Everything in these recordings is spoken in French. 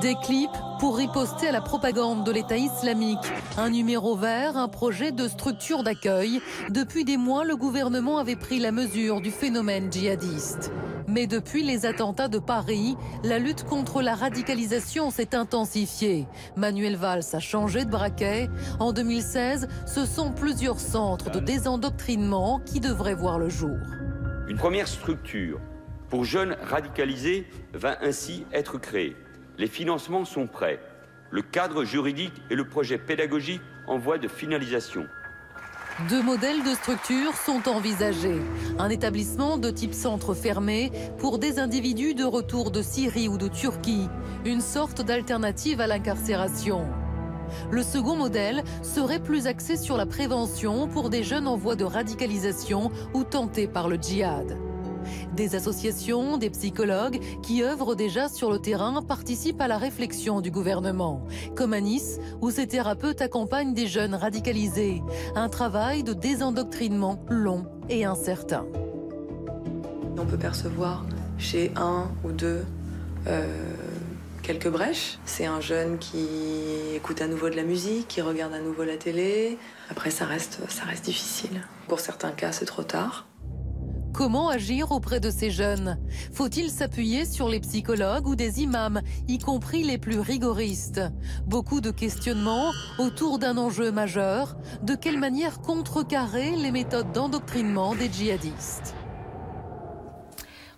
Des clips pour riposter à la propagande de l'État islamique. Un numéro vert, un projet de structure d'accueil. Depuis des mois, le gouvernement avait pris la mesure du phénomène djihadiste. Mais depuis les attentats de Paris, la lutte contre la radicalisation s'est intensifiée. Manuel Valls a changé de braquet. En 2016, ce sont plusieurs centres de désendoctrinement qui devraient voir le jour. Une première structure pour jeunes radicalisés va ainsi être créée. Les financements sont prêts. Le cadre juridique et le projet pédagogique en voie de finalisation. 2 modèles de structure sont envisagés. Un établissement de type centre fermé pour des individus de retour de Syrie ou de Turquie. Une sorte d'alternative à l'incarcération. Le second modèle serait plus axé sur la prévention pour des jeunes en voie de radicalisation ou tentés par le djihad. Des associations, des psychologues qui œuvrent déjà sur le terrain participent à la réflexion du gouvernement, comme à Nice, où ces thérapeutes accompagnent des jeunes radicalisés. Un travail de désendoctrinement long et incertain. On peut percevoir chez un ou deux quelques brèches. C'est un jeune qui écoute à nouveau de la musique, qui regarde à nouveau la télé. Après, ça reste difficile. Pour certains cas, c'est trop tard. Comment agir auprès de ces jeunes? Faut-il s'appuyer sur les psychologues ou des imams, y compris les plus rigoristes? Beaucoup de questionnements autour d'un enjeu majeur. De quelle manière contrecarrer les méthodes d'endoctrinement des djihadistes?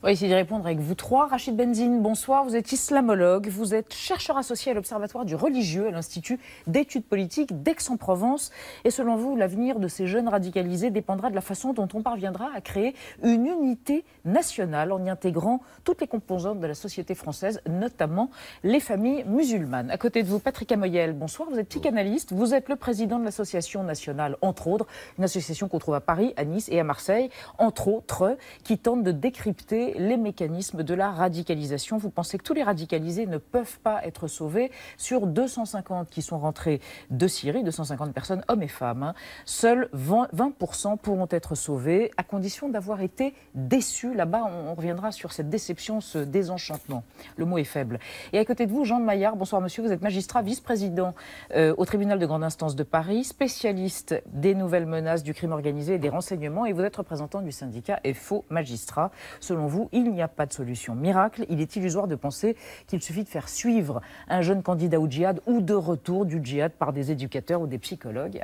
On va essayer d'y répondre avec vous trois. Rachid Benzine, bonsoir. Vous êtes islamologue, vous êtes chercheur associé à l'Observatoire du religieux à l'Institut d'études politiques d'Aix-en-Provence. Et selon vous, l'avenir de ces jeunes radicalisés dépendra de la façon dont on parviendra à créer une unité nationale en y intégrant toutes les composantes de la société française, notamment les familles musulmanes. À côté de vous, Patrick Amoyel, bonsoir. Vous êtes psychanalyste, vous êtes le président de l'Association nationale, entre autres, une association qu'on trouve à Paris, à Nice et à Marseille, entre autres, qui tente de décrypter les mécanismes de la radicalisation. Vous pensez que tous les radicalisés ne peuvent pas être sauvés. Sur 250 qui sont rentrés de Syrie, 250 personnes, hommes et femmes, seuls 20% pourront être sauvés, à condition d'avoir été déçus. Là-bas, on reviendra sur cette déception, ce désenchantement. Le mot est faible. Et à côté de vous, Jean de Maillard, bonsoir monsieur, vous êtes magistrat, vice-président au tribunal de grande instance de Paris, spécialiste des nouvelles menaces du crime organisé et des renseignements, et vous êtes représentant du syndicat FO Magistrat. Selon vous, il n'y a pas de solution miracle. Il est illusoire de penser qu'il suffit de faire suivre un jeune candidat au djihad ou de retour du djihad par des éducateurs ou des psychologues,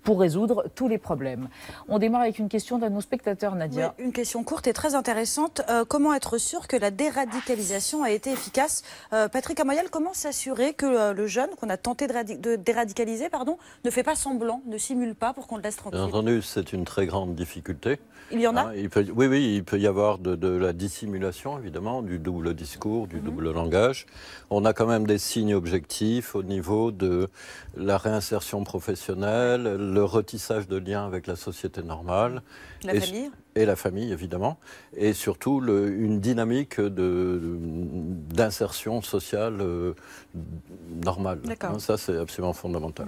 pour résoudre tous les problèmes. On démarre avec une question d'un de nos spectateurs, Nadia. Oui, une question courte et très intéressante. Comment être sûr que la déradicalisation a été efficace? Patrick Amoyel, comment s'assurer que le jeune qu'on a tenté de déradicaliser ne fait pas semblant, ne simule pas pour qu'on le laisse tranquille? Bien entendu, c'est une très grande difficulté. Il y en a Oui, il peut y avoir de la dissimulation, évidemment, du double discours, du double langage. On a quand même des signes objectifs au niveau de la réinsertion professionnelle, le retissage de liens avec la société normale. La famille et la famille, évidemment. Et surtout, une dynamique d'insertion sociale normale. Ça, c'est absolument fondamental.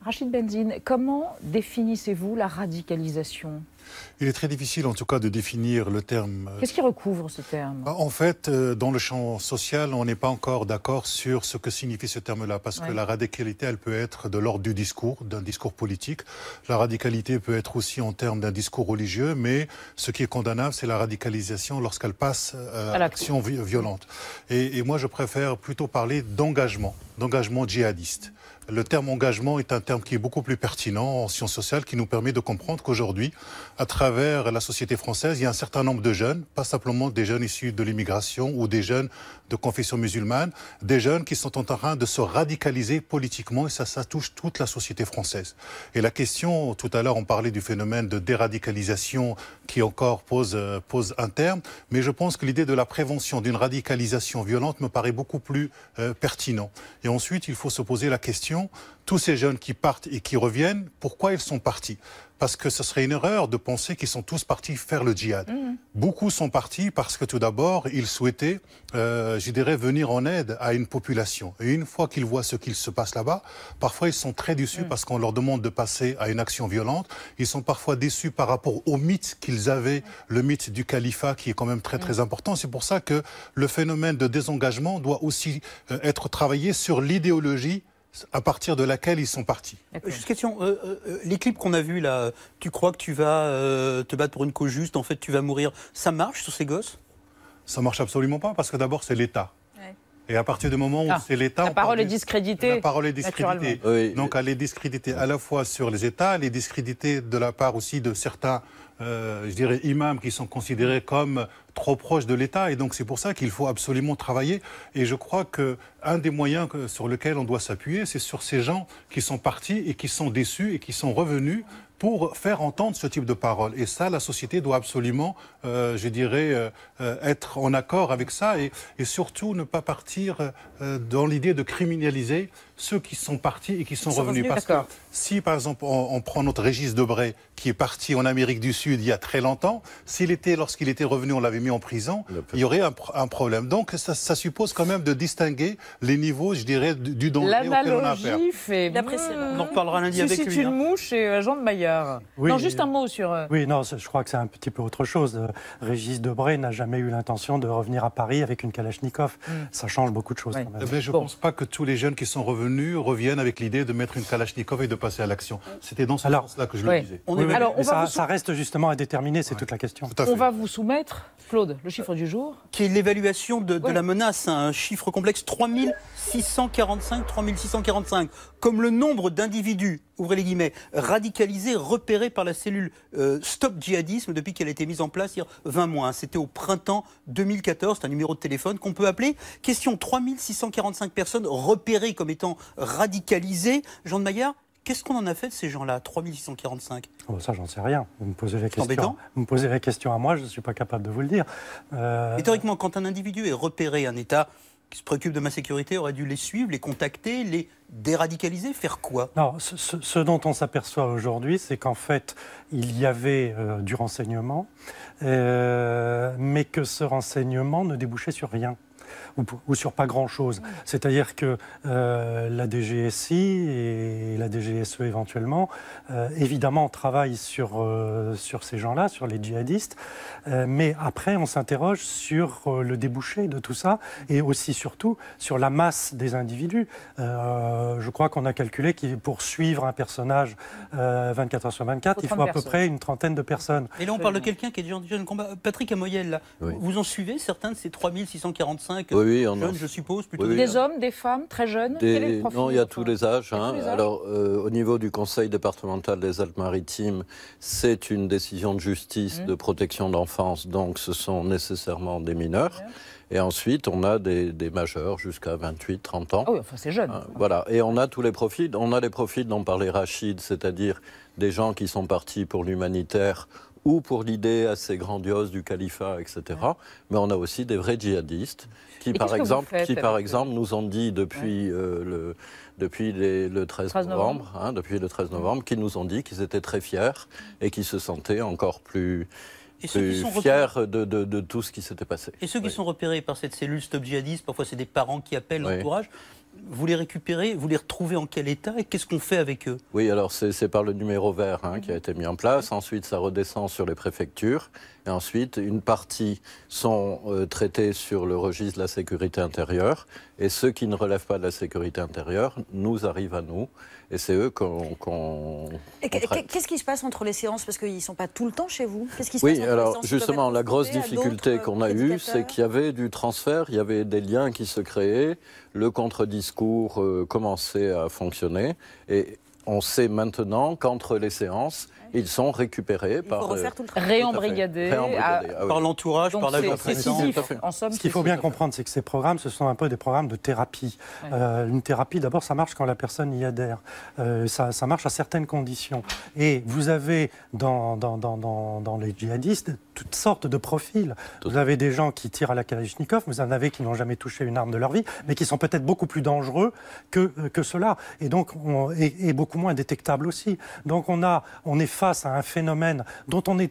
Rachid Benzine, comment définissez-vous la radicalisation? Il est très difficile, en tout cas, de définir le terme. Qu'est-ce qui recouvre ce terme? En fait, dans le champ social, on n'est pas encore d'accord sur ce que signifie ce terme-là, parce que la radicalité, elle peut être de l'ordre du discours, d'un discours politique. La radicalité peut être aussi en termes d'un discours religieux, mais ce qui est condamnable, c'est la radicalisation lorsqu'elle passe à l'action violente. Et moi, je préfère plutôt parler d'engagement djihadiste. Le terme engagement est un terme qui est beaucoup plus pertinent en sciences sociales, qui nous permet de comprendre qu'aujourd'hui, à travers la société française, il y a un certain nombre de jeunes, pas simplement des jeunes issus de l'immigration ou des jeunes de confession musulmane, des jeunes qui sont en train de se radicaliser politiquement, et ça touche toute la société française. Et la question, tout à l'heure, on parlait du phénomène de déradicalisation qui encore pose un terme, mais je pense que l'idée de la prévention d'une radicalisation violente me paraît beaucoup plus pertinent. Et ensuite, il faut se poser la question, tous ces jeunes qui partent et qui reviennent, pourquoi ils sont partis ? parce que ce serait une erreur de penser qu'ils sont tous partis faire le djihad. Beaucoup sont partis parce que tout d'abord, ils souhaitaient, je dirais, venir en aide à une population. Et une fois qu'ils voient ce qu'il se passe là-bas, parfois ils sont très déçus parce qu'on leur demande de passer à une action violente. Ils sont parfois déçus par rapport au mythe qu'ils avaient, le mythe du califat qui est quand même très très important. C'est pour ça que le phénomène de désengagement doit aussi être travaillé sur l'idéologie à partir de laquelle ils sont partis. Juste question, les clips qu'on a vus là, tu crois que tu vas te battre pour une cause juste, en fait tu vas mourir, ça marche sur ces gosses? Ça marche absolument pas parce que d'abord c'est l'État. Et à partir du moment où c'est l'État... La parole est discréditée. La parole est discréditée. Oui. Donc elle est discréditée à la fois sur les États, elle est discréditée de la part aussi de certains, je dirais, imams qui sont considérés comme trop proches de l'État. Et donc c'est pour ça qu'il faut absolument travailler. Et je crois qu'un des moyens sur lesquels on doit s'appuyer, c'est sur ces gens qui sont partis et qui sont déçus et qui sont revenus pour faire entendre ce type de paroles. Et ça, la société doit absolument, je dirais, être en accord avec ça et surtout ne pas partir dans l'idée de criminaliser ceux qui sont partis et qui sont revenus. Parce que si, par exemple, on prend notre Régis Debray, qui est parti en Amérique du Sud il y a très longtemps, lorsqu'il était revenu, on l'avait mis en prison, il y aurait un problème. Donc ça suppose quand même de distinguer les niveaux, je dirais, du danger auquel on a affaire. L'analogie fait... On en reparlera lundi avec lui. C'est une mouche et Jean de Maillard. Oui, non, juste un mot sur... Oui, non, je crois que c'est un petit peu autre chose. Régis Debray n'a jamais eu l'intention de revenir à Paris avec une Kalachnikov. Ça change beaucoup de choses. Oui. Quand même. Mais je ne pense pas que tous les jeunes qui sont revenus reviennent avec l'idée de mettre une Kalachnikov et de passer à l'action. C'était dans ce sens-là que je le disais. Ça reste justement à déterminer, c'est toute la question. On va vous soumettre, Claude, le chiffre du jour. Qui est l'évaluation de la menace, un chiffre complexe, 3645. Comme le nombre d'individus, ouvrez les guillemets, radicalisés, repérés par la cellule Stop Djihadisme depuis qu'elle a été mise en place il y a 20 mois. C'était au printemps 2014, c'est un numéro de téléphone qu'on peut appeler. Question, 3645 personnes repérées comme étant radicalisées. Jean de Maillard, qu'est-ce qu'on en a fait de ces gens-là, 3645 ? Oh, ça, j'en sais rien. Vous me posez la question à moi, je ne suis pas capable de vous le dire. Et théoriquement, quand un individu est repéré, un État qui se préoccupe de ma sécurité aurait dû les suivre, les contacter, les déradicaliser, faire quoi? Non, ce dont on s'aperçoit aujourd'hui, c'est qu'en fait, il y avait du renseignement, mais que ce renseignement ne débouchait sur rien. Ou sur pas grand-chose. C'est-à-dire que la DGSI et la DGSE éventuellement, évidemment, travaillent sur ces gens-là, sur les djihadistes, mais après, on s'interroge sur le débouché de tout ça et aussi, surtout, sur la masse des individus. Je crois qu'on a calculé que pour suivre un personnage 24 heures sur 24, il faut à peu près une trentaine de personnes. Et là, on parle de quelqu'un qui est déjà en combat. Patrick Amoyel, là, vous en suivez certains de ces 3645 jeunes, je suppose, plutôt des hommes, des femmes, très jeunes. Quel est le profil? Non, il y a tous les âges. Alors, au niveau du Conseil départemental des Alpes-Maritimes, c'est une décision de justice de protection d'enfance, donc ce sont nécessairement des mineurs. Et ensuite, on a des majeurs jusqu'à 28, 30 ans. Ah oui, enfin, c'est jeune. Voilà. Et on a tous les profils. On a les profils dont parlait Rachid, c'est-à-dire des gens qui sont partis pour l'humanitaire ou pour l'idée assez grandiose du califat, etc. Mais on a aussi des vrais djihadistes qui, par exemple, nous ont dit depuis le 13 novembre, depuis le 13 novembre, qui nous ont dit qu'ils étaient très fiers et qu'ils se sentaient encore plus fiers de tout ce qui s'était passé. Et ceux qui sont repérés par cette cellule Stop Djihadisme, parfois c'est des parents qui appellent l'entourage, vous les récupérez, vous les retrouvez en quel état et qu'est-ce qu'on fait avec eux? Oui, alors c'est par le numéro vert qui a été mis en place. Ensuite, ça redescend sur les préfectures. Et ensuite, une partie sont traités sur le registre de la sécurité intérieure. Et ceux qui ne relèvent pas de la sécurité intérieure nous arrivent à nous. Et c'est eux qu'on traite. Qu'est-ce qui se passe entre les séances? Parce qu'ils ne sont pas tout le temps chez vous. Qu'est-ce qui se passe entre alors les séances? justement, la grosse difficulté qu'on a eue, c'est qu'il y avait du transfert, il y avait des liens qui se créaient, le contre-discours commençait à fonctionner. Et on sait maintenant qu'entre les séances, ils sont récupérés par... réembrigadés par l'entourage, par la en somme, ce qu'il faut bien comprendre, c'est que ces programmes, ce sont un peu des programmes de thérapie. Une thérapie, d'abord, ça marche quand la personne y adhère. Ça marche à certaines conditions. Et vous avez dans les djihadistes toutes sortes de profils. Vous avez des gens qui tirent à la Kalachnikov, vous en avez qui n'ont jamais touché une arme de leur vie, mais qui sont peut-être beaucoup plus dangereux que cela, et donc et beaucoup moins détectables aussi. Donc on est face à un phénomène dont on est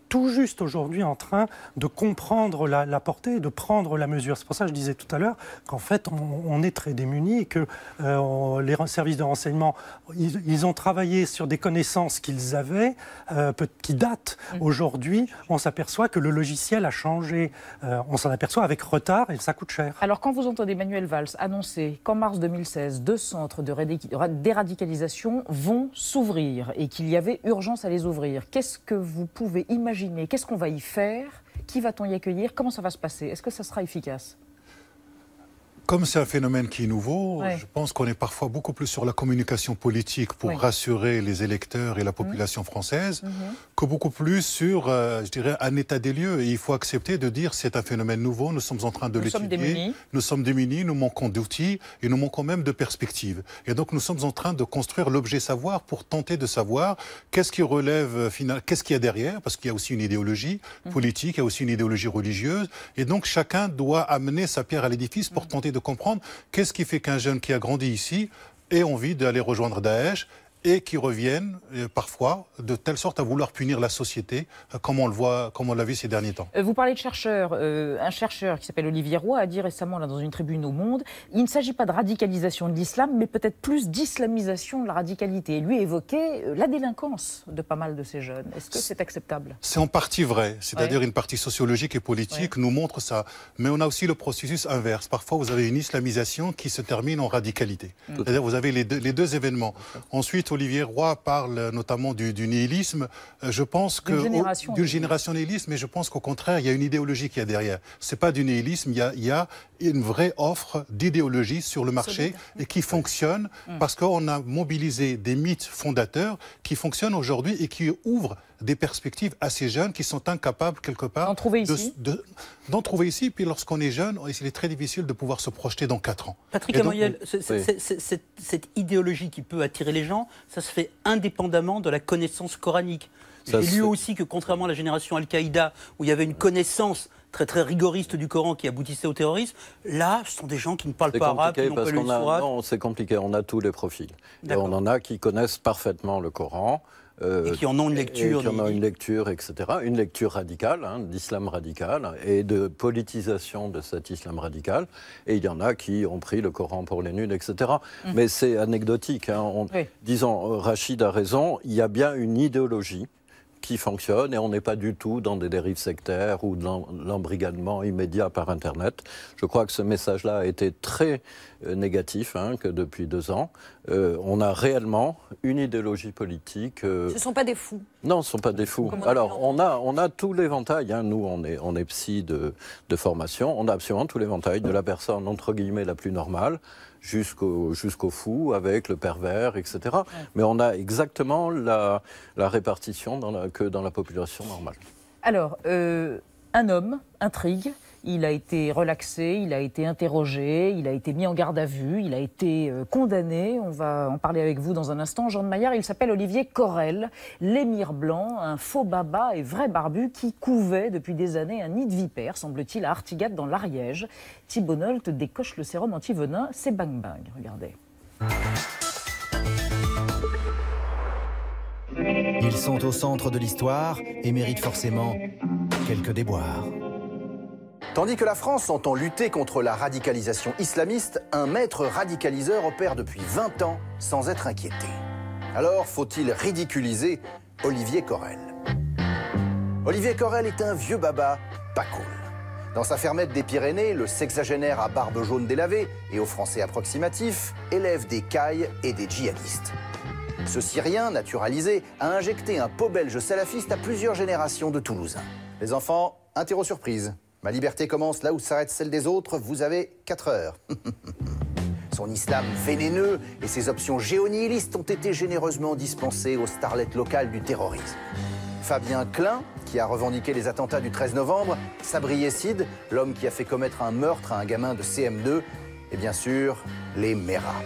tout juste aujourd'hui en train de comprendre la portée, de prendre la mesure. C'est pour ça que je disais tout à l'heure qu'en fait, on est très démunis et que les services de renseignement, ils ont travaillé sur des connaissances qu'ils avaient, qui datent. Aujourd'hui, on s'aperçoit que le logiciel a changé. On s'en aperçoit avec retard et ça coûte cher. Alors, quand vous entendez Manuel Valls annoncer qu'en mars 2016, 2 centres de déradicalisation vont s'ouvrir et qu'il y avait urgence à les ouvrir, qu'est-ce que vous pouvez imaginer? Qu'est-ce qu'on va y faire? Qui va-t-on y accueillir? Comment ça va se passer? Est-ce que ça sera efficace? Comme c'est un phénomène qui est nouveau, je pense qu'on est parfois beaucoup plus sur la communication politique pour rassurer les électeurs et la population française que beaucoup plus sur, je dirais, un état des lieux. Et il faut accepter de dire c'est un phénomène nouveau, nous sommes en train de l'étudier, nous sommes démunis, nous manquons d'outils et nous manquons même de perspectives. Et donc nous sommes en train de construire l'objet savoir pour tenter de savoir qu'est-ce qui relève, qu'est-ce qu'il y a derrière, parce qu'il y a aussi une idéologie politique, il y a aussi une idéologie religieuse. Et donc chacun doit amener sa pierre à l'édifice pour tenter de comprendre qu'est-ce qui fait qu'un jeune qui a grandi ici ait envie d'aller rejoindre Daesh et qui reviennent parfois de telle sorte à vouloir punir la société, comme on le voit, comme on l'a vu ces derniers temps. Vous parlez de chercheurs. Un chercheur qui s'appelle Olivier Roy a dit récemment là, dans une tribune au Monde, il ne s'agit pas de radicalisation de l'islam, mais peut-être plus d'islamisation de la radicalité. Et lui évoquait la délinquance de pas mal de ces jeunes. Est-ce que c'est acceptable? C'est en partie vrai, c'est-à-dire une partie sociologique et politique nous montre ça. Mais on a aussi le processus inverse. Parfois, vous avez une islamisation qui se termine en radicalité. C'est-à-dire vous avez les deux événements. Ensuite, Olivier Roy parle notamment du nihilisme. Je pense que d'une génération nihiliste, mais je pense qu'au contraire, il y a une idéologie qui est derrière. C'est pas du nihilisme, il y a une vraie offre d'idéologie sur le marché et qui fonctionne parce qu'on a mobilisé des mythes fondateurs qui fonctionnent aujourd'hui et qui ouvrent des perspectives à ces jeunes qui sont incapables quelque part d'en trouver ici. D'en trouver ici. Puis lorsqu'on est jeune, il est très difficile de pouvoir se projeter dans 4 ans. Patrick Amoyel, cette idéologie qui peut attirer les gens, ça se fait indépendamment de la connaissance coranique. J'ai lu aussi que contrairement à la génération Al-Qaïda, où il y avait une connaissance très très rigoriste du Coran qui aboutissait au terrorisme, là, ce sont des gens qui ne parlent pas arabe, qui n'ont pas lu le sourate. Non, c'est compliqué, on a tous les profils. Et on en a qui connaissent parfaitement le Coran. Et qui en ont une lecture. Et qui en ont une lecture, etc. Une lecture radicale, d'islam radical, et de politisation de cet islam radical. Et il y en a qui ont pris le Coran pour les nuls, etc. Mais c'est anecdotique. Disons, Rachid a raison, il y a bien une idéologie qui fonctionne et on n'est pas du tout dans des dérives sectaires ou dans l'embrigadement immédiat par Internet. Je crois que ce message-là a été très négatif, que depuis 2 ans. On a réellement une idéologie politique. Ce ne sont pas des fous. Non, ce ne sont pas des fous. Alors, on a tout l'éventail. Nous, on est psy de formation. On a absolument tout l'éventail de la personne, entre guillemets, la plus normale, jusqu'au fou, avec le pervers, etc. Mais on a exactement la répartition que dans la population normale. Alors, un homme intrigue. Il a été relaxé, il a été interrogé, il a été mis en garde à vue, il a été condamné. On va en parler avec vous dans un instant. Jean de Maillard, il s'appelle Olivier Correl, l'émir blanc, un faux baba et vrai barbu qui couvait depuis des années un nid de vipères, semble-t-il, à Artigat dans l'Ariège. Thibault Nolte décoche le sérum anti-venin, c'est bang bang. Regardez. Ils sont au centre de l'histoire et méritent forcément quelques déboires. Tandis que la France entend lutter contre la radicalisation islamiste, un maître radicaliseur opère depuis 20 ans sans être inquiété. Alors, faut-il ridiculiser Olivier Correl? Olivier Correl est un vieux baba pas cool. Dans sa fermette des Pyrénées, le sexagénaire à barbe jaune délavée et aux Français approximatifs élève des cailles et des djihadistes. Ce Syrien, naturalisé, a injecté un pot belge salafiste à plusieurs générations de Toulousains. Les enfants, interro surprise. Ma liberté commence là où s'arrête celle des autres, vous avez 4 heures. Son islam vénéneux et ses options géonihilistes ont été généreusement dispensées aux starlettes locales du terrorisme. Fabien Klein, qui a revendiqué les attentats du 13 novembre, Sabri Yessid, l'homme qui a fait commettre un meurtre à un gamin de CM2, et bien sûr, les Méras.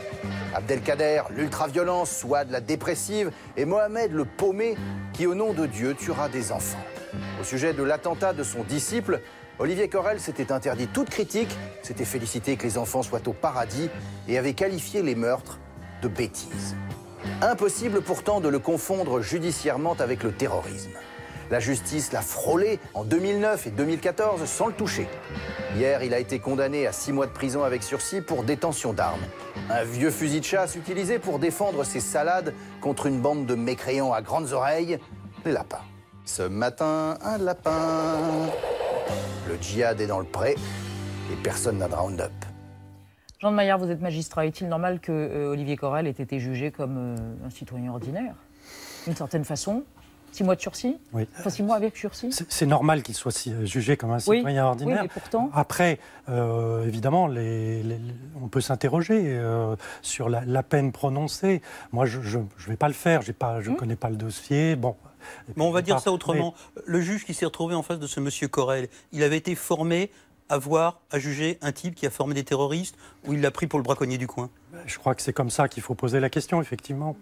Abdelkader, l'ultra-violence, Souad, la dépressive, et Mohamed, le paumé, qui au nom de Dieu tuera des enfants. Au sujet de l'attentat de son disciple, Olivier Correl s'était interdit toute critique, s'était félicité que les enfants soient au paradis et avait qualifié les meurtres de bêtises. Impossible pourtant de le confondre judiciairement avec le terrorisme. La justice l'a frôlé en 2009 et 2014 sans le toucher. Hier, il a été condamné à 6 mois de prison avec sursis pour détention d'armes. Un vieux fusil de chasse utilisé pour défendre ses salades contre une bande de mécréants à grandes oreilles, les lapins. Ce matin, un lapin. Le djihad est dans le pré et personne n'a de round-up. Jean de Maillard, vous êtes magistrat. Est-il normal que Olivier Correl ait été jugé comme un citoyen ordinaire, d'une certaine façon? 6 mois de sursis? Oui. Enfin, 6 mois avec sursis? C'est normal qu'il soit jugé comme un citoyen ordinaire. Oui, mais pourtant... Après, évidemment, on peut s'interroger sur la peine prononcée. Moi, je ne vais pas le faire. Je ne connais pas le dossier. Bon. Mais on va dire ça autrement. Mais... Le juge qui s'est retrouvé en face de ce monsieur Correl, il avait été formé à juger un type qui a formé des terroristes ou il l'a pris pour le braconnier du coin? Je crois que c'est comme ça qu'il faut poser la question, effectivement.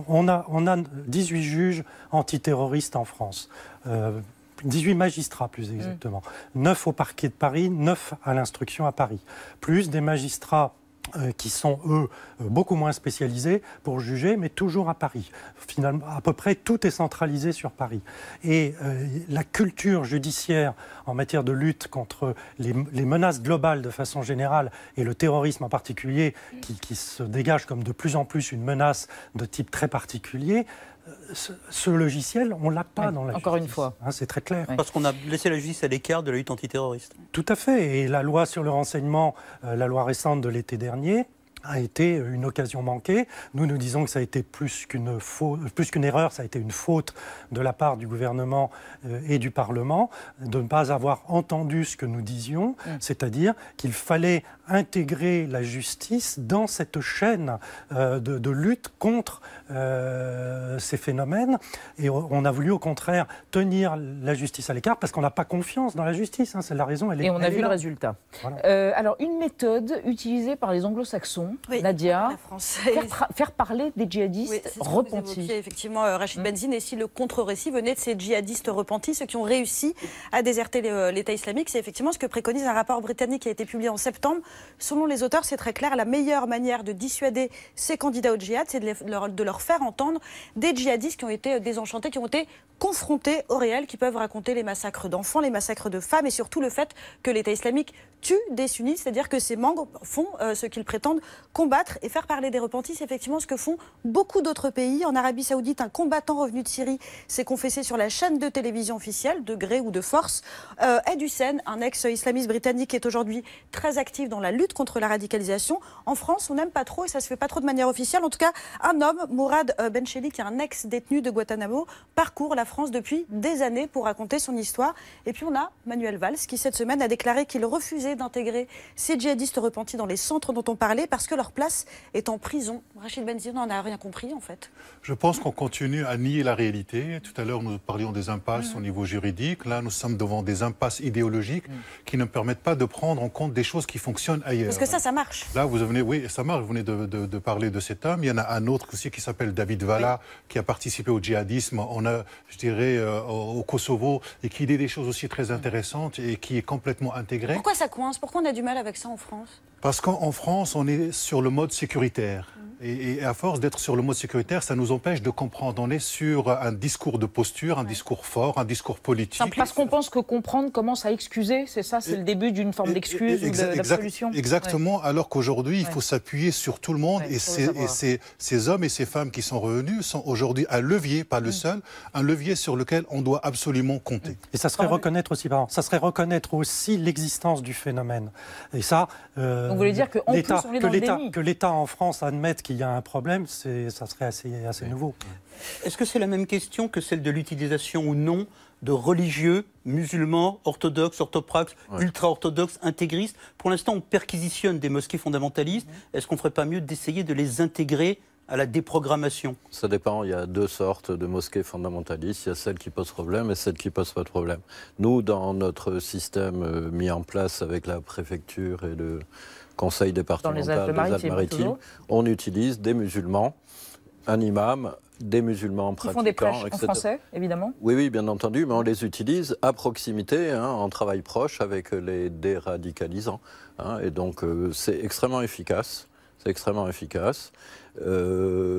On a 18 juges antiterroristes en France, 18 magistrats plus exactement, 9 au parquet de Paris, 9 à l'instruction à Paris, plus des magistrats qui sont, eux, beaucoup moins spécialisés pour juger, mais toujours à Paris. Finalement, à peu près, tout est centralisé sur Paris. Et la culture judiciaire en matière de lutte contre les menaces globales de façon générale, et le terrorisme en particulier, qui se dégage comme de plus en plus une menace de type très particulier, ce logiciel, on ne l'a pas dans la justice. Encore une fois. C'est très clair. Parce qu'on a laissé la justice à l'écart de la lutte antiterroriste. Tout à fait. Et la loi sur le renseignement, la loi récente de l'été dernier, a été une occasion manquée. Nous disons que ça a été plus qu'une erreur, ça a été une faute de la part du gouvernement et du Parlement de ne pas avoir entendu ce que nous disions, c'est-à-dire qu'il fallait intégrer la justice dans cette chaîne de lutte contre ces phénomènes. Et on a voulu au contraire tenir la justice à l'écart parce qu'on n'a pas confiance dans la justice. C'est la raison. Et on a vu le résultat. Voilà. Alors, une méthode utilisée par les anglo-saxons, Nadia, faire parler des djihadistes repentis. Effectivement, Rachid Benzine, et si le contre-récit venait de ces djihadistes repentis, ceux qui ont réussi à déserter l'État islamique, c'est effectivement ce que préconise un rapport britannique qui a été publié en septembre. Selon les auteurs, c'est très clair, la meilleure manière de dissuader ces candidats au djihad, c'est de leur faire entendre des djihadistes qui ont été désenchantés, qui ont été confrontés au réel, qui peuvent raconter les massacres d'enfants, les massacres de femmes, et surtout le fait que l'État islamique tue des sunnites, c'est-à-dire que ses membres font ce qu'ils prétendent combattre et faire parler des repentis. C'est effectivement ce que font beaucoup d'autres pays. En Arabie Saoudite, un combattant revenu de Syrie s'est confessé sur la chaîne de télévision officielle, de gré ou de force. Ed Hussein, un ex-islamiste britannique, est aujourd'hui très actif dans la lutte contre la radicalisation. En France, on n'aime pas trop, et ça se fait pas trop de manière officielle. En tout cas, un homme, Mourad Bencheli, qui est un ex-détenu de Guantanamo, parcourt la France depuis des années pour raconter son histoire. Et puis on a Manuel Valls, qui cette semaine a déclaré qu'il refusait d'intégrer ces djihadistes repentis dans les centres dont on parlait parce que leur place est en prison. Rachid Benzine n'en a rien compris, en fait. Je pense qu'on continue à nier la réalité. Tout à l'heure, nous parlions des impasses au niveau juridique. Là, nous sommes devant des impasses idéologiques qui ne permettent pas de prendre en compte des choses qui fonctionnent ailleurs. Parce que ça marche. Là, oui, ça marche. Vous venez de parler de cet homme. Il y en a un autre aussi qui s'appelle David Valla, qui a participé au djihadisme, je dirais, au Kosovo, et qui dit des choses aussi très intéressantes et qui est complètement intégré. Pourquoi ça coince? Pourquoi on a du mal avec ça en France? Parce qu'en France, on est sur le mode sécuritaire. Et à force d'être sur le mode sécuritaire, ça nous empêche de comprendre. On est sur un discours de posture, un discours fort, un discours politique. Parce qu'on pense que comprendre commence à excuser, c'est ça? C'est le début d'une forme d'excuse ou d'absolution? Exactement, alors qu'aujourd'hui, il faut s'appuyer sur tout le monde. Et ces hommes et ces femmes qui sont revenus sont aujourd'hui un levier, pas le seul, un levier sur lequel on doit absolument compter. Et ça serait reconnaître aussi, ça serait reconnaître aussi l'existence du phénomène. Et ça, donc vous voulez dire qu'en plus on est dans le déni. Que l'État en France admette qu'il y a un problème, ça serait assez nouveau. Est-ce que c'est la même question que celle de l'utilisation ou non de religieux, musulmans, orthodoxes, orthopraxes, ultra-orthodoxes, intégristes? Pour l'instant, on perquisitionne des mosquées fondamentalistes. Est-ce qu'on ne ferait pas mieux d'essayer de les intégrer à la déprogrammation? Ça dépend, il y a deux sortes de mosquées fondamentalistes. Il y a celles qui posent problème et celles qui ne posent pas de problème. Nous, dans notre système mis en place avec la préfecture et le conseil départemental des Alpes-Maritimes, on utilise des musulmans, un imam des musulmans Qui pratiquants, font des prêches en etc. français, évidemment. Oui, oui, bien entendu, mais on les utilise à proximité, hein, en travail proche avec les déradicalisants. Hein, et donc, c'est extrêmement efficace. C'est extrêmement efficace.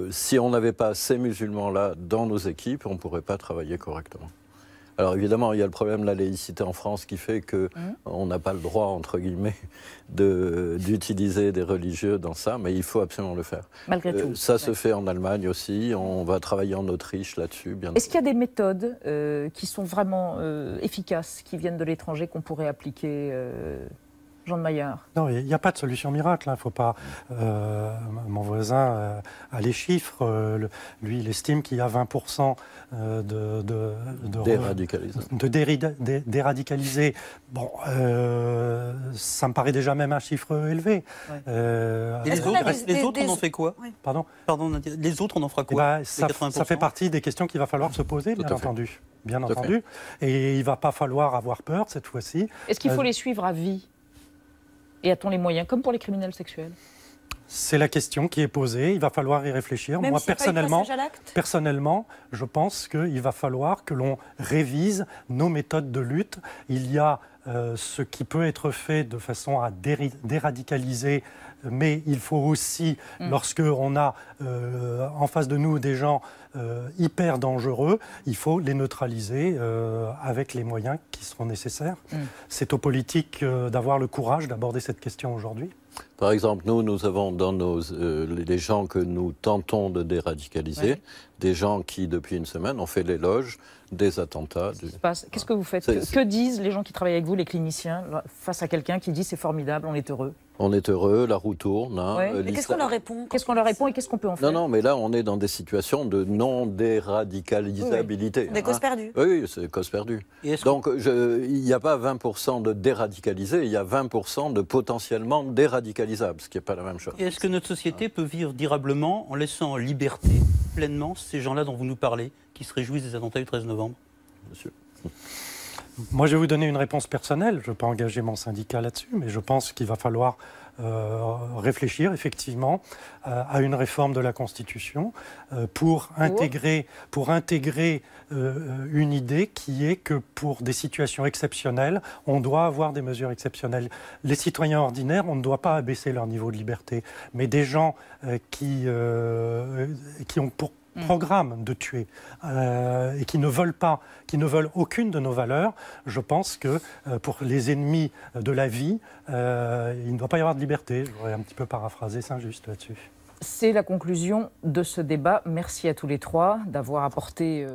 Si on n'avait pas ces musulmans-là dans nos équipes, on ne pourrait pas travailler correctement. Alors évidemment, il y a le problème de la laïcité en France qui fait qu'on n'a pas le droit, entre guillemets, d'utiliser des religieux dans ça, mais il faut absolument le faire. Malgré tout. Ça se fait en Allemagne aussi, on va travailler en Autriche là-dessus. Est-ce qu'il y a des méthodes qui sont vraiment efficaces, qui viennent de l'étranger, qu'on pourrait appliquer Jean de Maillard? Non, il n'y a pas de solution miracle. Il ne faut pas. Mon voisin a les chiffres. Lui, il estime qu'il y a 20% déradicalisés. Bon, ça me paraît déjà même un chiffre élevé. Ouais. Les autres, on en fait quoi? Oui. Pardon, les autres, on en fera quoi? Ça fait partie des questions qu'il va falloir se poser, bien entendu. Bien entendu. Et il ne va pas falloir avoir peur cette fois-ci. Est-ce qu'il faut les suivre à vie? Et a-t-on les moyens, comme pour les criminels sexuels? C'est la question qui est posée, il va falloir y réfléchir. Même Moi, personnellement, je pense qu'il va falloir que l'on révise nos méthodes de lutte. Il y a ce qui peut être fait de façon à déradicaliser, mais il faut aussi, lorsque on a en face de nous des gens hyper dangereux, il faut les neutraliser avec les moyens qui seront nécessaires. C'est aux politiques d'avoir le courage d'aborder cette question aujourd'hui. Par exemple, nous avons dans les gens que nous tentons de déradicaliser, des gens qui, depuis une semaine, ont fait l'éloge des attentats. Qu'est-ce que vous faites? Que disent les gens qui travaillent avec vous, les cliniciens, face à quelqu'un qui dit c'est formidable, on est heureux? On est heureux, la roue tourne. Hein, mais qu'est-ce qu'on leur répond? Qu'est-ce qu'on leur répond et qu'est-ce qu'on peut en faire? Non, mais là, on est dans des situations de non-déradicalisabilité. Des causes perdues. Oui, c'est cause perdue. Donc, il n'y a pas 20% de déradicalisés, il y a 20% de potentiellement déradicalisables, ce qui n'est pas la même chose. Et est-ce que notre société peut vivre durablement en laissant en liberté pleinement ces gens-là dont vous nous parlez, qui se réjouissent des attentats du 13 novembre? Monsieur. Moi, je vais vous donner une réponse personnelle. Je ne vais pas engager mon syndicat là-dessus, mais je pense qu'il va falloir réfléchir effectivement à une réforme de la Constitution pour intégrer une idée qui est que pour des situations exceptionnelles, on doit avoir des mesures exceptionnelles. Les citoyens ordinaires, on ne doit pas abaisser leur niveau de liberté, mais des gens qui ont pour programme de tuer et qui ne veulent aucune de nos valeurs, je pense que pour les ennemis de la vie, il ne doit pas y avoir de liberté. J'aurais un petit peu paraphrasé Saint-Just là-dessus. C'est la conclusion de ce débat. Merci à tous les trois d'avoir apporté